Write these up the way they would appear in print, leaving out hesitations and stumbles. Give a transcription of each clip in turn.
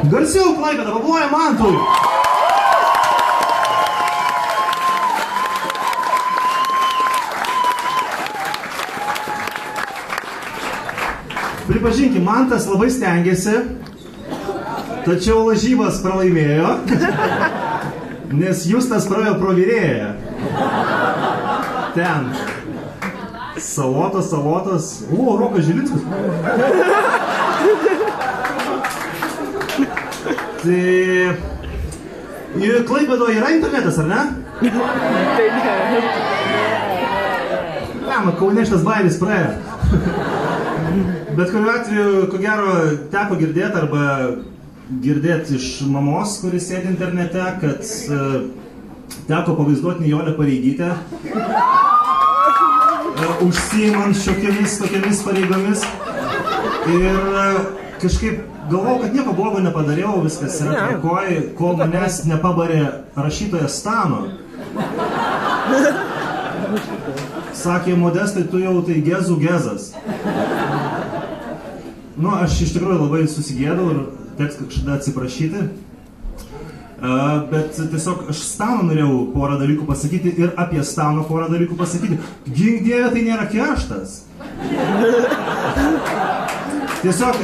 Garsiau Klaipėda, paplojam Mantui. Pripažinkim, Mantas labai stengiasi, tačiau lažybas pralaimėjo, nes Justas praėjo pro virėją. Ten. Salotos. O, Rokas Žilickas. Tai... Klaipėdoje yra internetas, ar ne? Ne, Kaune šitas bailis praėjo. Bet kuriuo atveju, ko gero, teko girdėti arba girdėti iš mamos, kuris sėdi internete, kad teko pavaizduoti Nijolę Pareigytę, užsiimant šiokiamis tokiamis pareigomis. Ir kažkaip galvojau, kad nieko blogo nepadariau, viskas yra tvarkoj, kol manęs nepabarė rašytojas Stano. Sakė, Modestai, tu jau tai gezų gezas. Nu, aš iš tikrųjų labai susigėdau ir teks kažkada atsiprašyti. Bet tiesiog aš Stano norėjau porą dalykų pasakyti ir apie Stano porą dalykų pasakyti. Gink Dieve, tai nėra kerštas. Tiesiog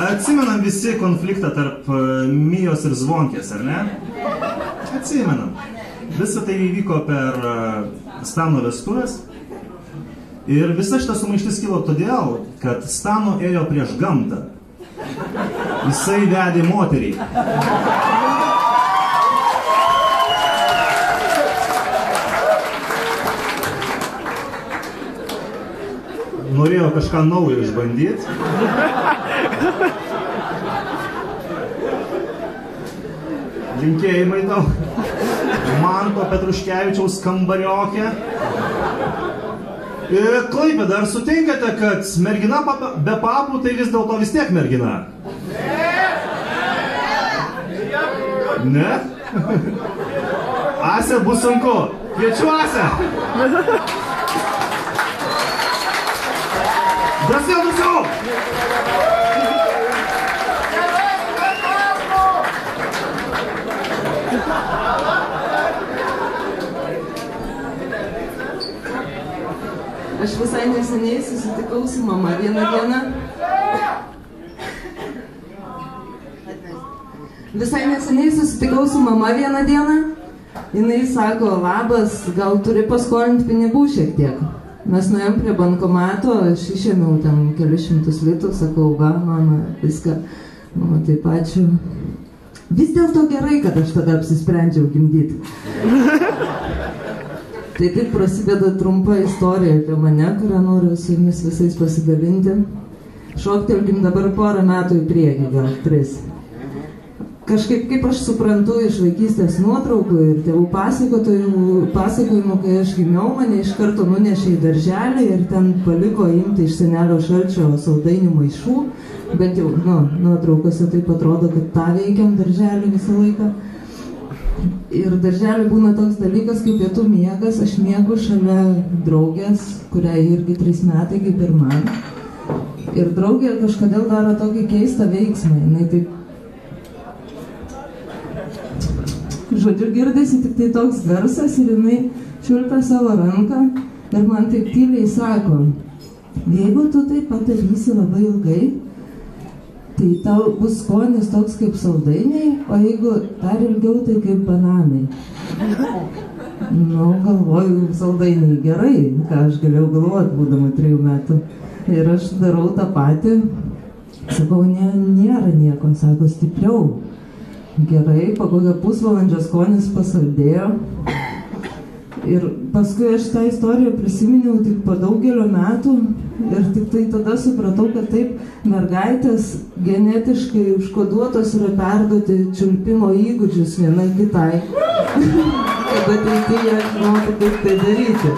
atsimenam visi konfliktą tarp Mijos ir Zvonkės, ar ne? Atsimenam. Visą tai įvyko per Stano vestuvės. Ir visa šita sumaištis kilo todėl, kad Stano ėjo prieš gamtą. Jisai vedė moterį. Norėjo kažką naujo išbandyti. Linkėjimai tau. Manto Petruškevičiaus kambariokė. Klaipėda, ar sutinkate, kad mergina be papų tai vis dėlto vis tiek mergina? Ne? Ase bus sunku. Kviečiu Ase. Drąsiau. Aš visai neseniai susitikau su mama vieną dieną. Jinai sako, labas, gal turi paskolinti pinigų šiek tiek. Mes nuėjom prie bankomato, aš išėmiau ten kelius šimtus litų, sakau, va, mama, viską. Mama, taip ačiū. Vis dėlto gerai, kad aš tada apsisprendžiau gimdyti. Tai taip prasideda trumpa istorija apie mane, kurią noriu su jumis visais pasidalinti. Šoktelkim dabar porą metų į priekį, gal 3. Kažkaip, kaip aš suprantu iš vaikystės nuotraukų ir tėvų pasakojimų, kai aš gimiau, mane iš karto nunešė į darželį ir ten paliko imti iš senelio šalčio saldainių maišų. Bent jau, nuotraukose taip atrodo, kad tą veikiam darželį visą laiką. Ir darželį būna toks dalykas kaip pietų miegas, aš miegu šalia draugės, kuriai irgi 3 metai kaip ir man. Ir draugė kažkodėl daro tokį keistą veiksmą, jinai taip... Žodžiu, girdėsi tik tai toks garsas ir jinai čiulpia savo ranką ir man taip tyliai sako, jeigu tu tai padarysi labai ilgai, tai tau bus skonis toks kaip saldainiai, o jeigu dar ilgiau, tai kaip bananai. Nu, galvoju, saldainiai gerai, ką aš galėjau galvoti, būdama 3 metų. Ir aš darau tą patį. Sakau, nėra nieko, sako, stipriau. Gerai, po kokio pusvalandžio skonis pasaldėjo. Ir paskui aš tą istoriją prisiminiau tik po daugelio metų ir tik tai tada supratau, kad taip mergaitės genetiškai užkoduotos yra perduoti čiulpimo įgūdžius vienai kitai. Kad ateityje žinotų, kaip tai daryti.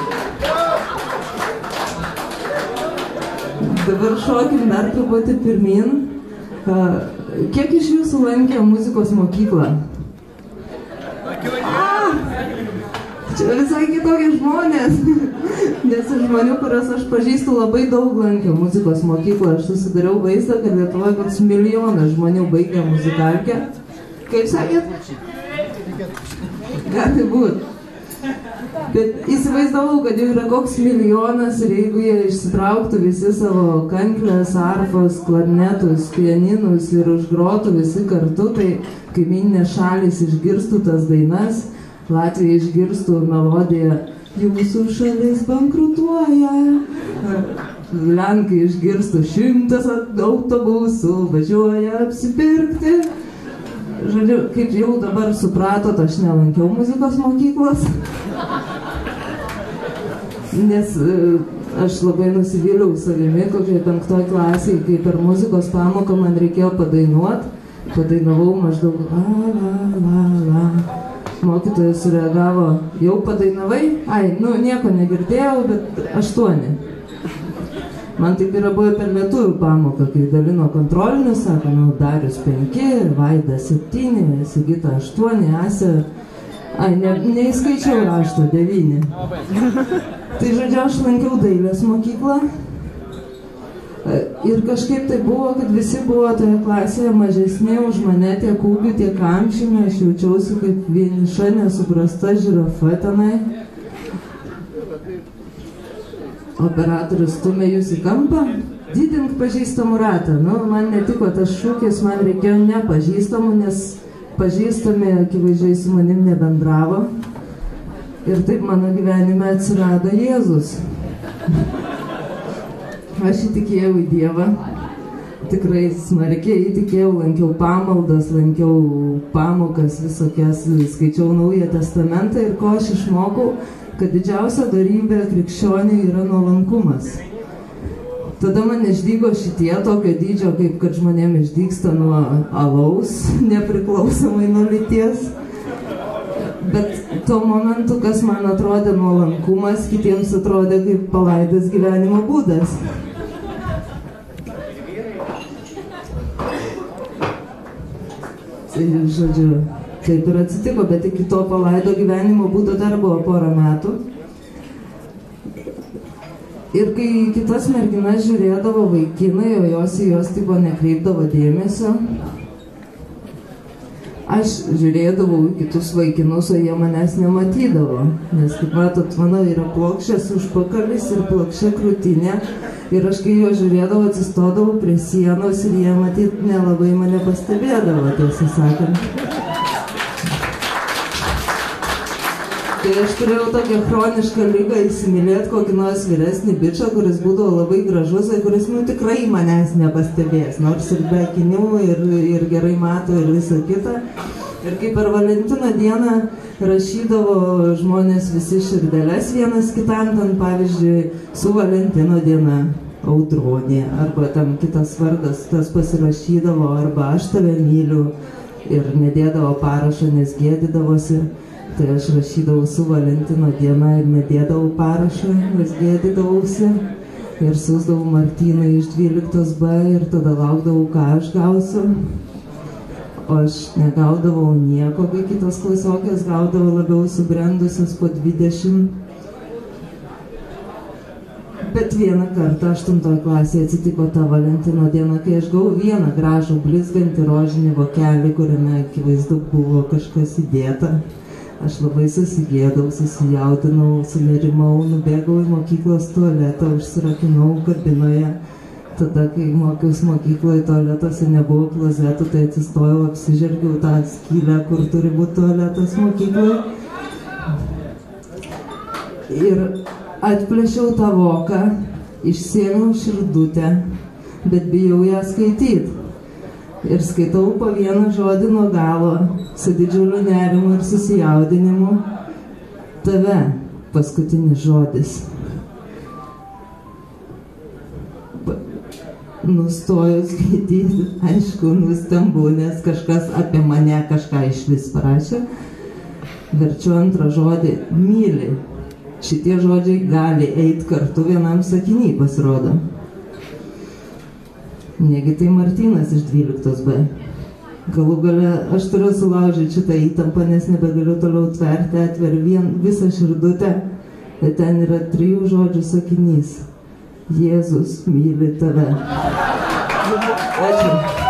Dabar šokim dar truputį pirmin. Kiek iš jūsų lankė muzikos mokyklą? Čia visai kitokie žmonės. Nes žmonių, kurios aš pažįstu, labai daug lankė muzikos mokyklą. Aš susidariau vaizdą, kad Lietuvoje koks milijonas žmonių baigė muzikalkę. Kaip sakėt? Gali būt. Bet įsivaizdavau, kad jau yra koks milijonas ir jeigu jie išsitrauktų visi savo kanklės, arfos, klarnetus, pianinus ir užgrotų visi kartu, tai kaimyninės šalys išgirstų tas dainas, Latvija išgirstų melodiją "Jūsų šalis bankrutuoja", Lenkai išgirstų "100 autobusų važiuoja apsipirkti". Žodžiu, kaip jau dabar supratot, aš nelankiau muzikos mokyklos, nes aš labai nusivyliau savimi, kokiai 5 klasiai, kai per muzikos pamoką man reikėjo padainuot. Padainavau maždaug la la la la. Mokytojas sureagavo: "Jau padainavai? Ai, nieko negirdėjau, bet 8. Man taip yra buvę per lietuvių pamoką, kai dalino kontrolinius, sako, Darius 5, Vaida 7, Sigita 8, Asė... Ai, neįskaičiau rašto 9. Tai žodžiu, aš lankiau dailės mokyklą. Ir kažkaip tai buvo, kad visi buvo toje klasėje mažesni už mane, tiek ūgiu, tiek amžiumi. Aš jaučiausi kaip vieniša, nesuprasta žirafa tenai. Operatorius stumė jūs į kampą, didink pažįstamų ratą. Man netiko tas šūkis, man reikėjo nepažįstamų, nes pažįstami akivaizdžiai su manim nebendravo. Ir taip mano gyvenime atsirado Jėzus. Aš įtikėjau į Dievą, tikrai smarkiai įtikėjau, lankiau pamaldas, lankiau pamokas visokias, skaičiau Naują Testamentą ir ko aš išmokau, kad didžiausia dorybė krikščioniui yra nuolankumas. Tada man išdygo šitie tokio dydžio, kaip kad žmonėm išdygsta nuo alaus, nepriklausomai nuo lyties. Bet tuo momentu, kas man atrodė nuolankumas, kitiems atrodė kaip palaidas gyvenimo būdas. Tai, žodžiu, taip ir atsitiko, bet iki to palaido gyvenimo būdo dar buvo porą metų. Ir kai kitas merginas žiūrėdavo vaikinai, o jos į jos tipo nekreipdavo dėmesio, aš žiūrėdavau į kitus vaikinus, o jie manęs nematydavo. Nes, kaip matot, mano yra plokščias užpakalis ir plokščia krūtinė. Ir aš, kai jo žiūrėdavau, atsistodavau prie sienos ir jie, matyt, nelabai mane pastebėdavo, tiesą sakant. Tai aš turėjau tokią chronišką ligą įsimylėti kokį nors vyresnį bičą, kuris būdavo labai gražus ir kuris, tikrai manęs nepastebės, nors ir be akinių, ir gerai mato, ir visą kitą. Ir kaip per Valentino dieną rašydavo žmonės visi širdeles vienas kitam, ten pavyzdžiui, su Valentino diena Audronė, arba tam kitas vardas, tas pasirašydavo, arba aš tave myliu, ir nedėdavo parašo, nes gėdydavosi. Tai aš rašydavau su Valentino diena ir nedėdavau parašą, nes gėdydavausi. Ir siųsdavau Martynai iš 12B ir tada laukdavau, ką aš gausiu. O aš negaudavau nieko, kai kitos klasiokės gaudavo labiau subrendusios po 20. Bet vieną kartą 8 klasėje atsitiko ta Valentino diena, kai aš gavau vieną gražų blizgantį rožinį vokelį, kuriame akivaizdu buvo kažkas įdėta. Aš labai susigėdau, susijaudinau, sunerimau, nubėgau į mokyklos tualetą, užsirakinau kabinoje. Tada, kai mokiausi mokykloje, tualetuose nebuvo klozetų, tai atsistojau, apsižergiau tą skylę, kur turi būti tualetas mokykloje. Ir atplėšiau tą voką, išsėmiau širdutę, bet bijau ją skaityti. Ir skaitau po vieną žodį nuo galo, su didžiuliu nerimu ir susijaudinimu. Tave, paskutinis žodis. Nustoju skaityti, aišku, nustembu, nes kažkas apie mane kažką išvis parašė. Verčiu antrą žodį myli. Šitie žodžiai gali eiti kartu vienam sakiny, pasirodo. Negi tai Martynas iš 12B. Galų gale aš turiu sulaužyti šitą įtampą, nes nebegaliu toliau tverti, atveriu visą širdutę ir ten yra 3 žodžių sakinys. Jėzus myli tave. Ačiū.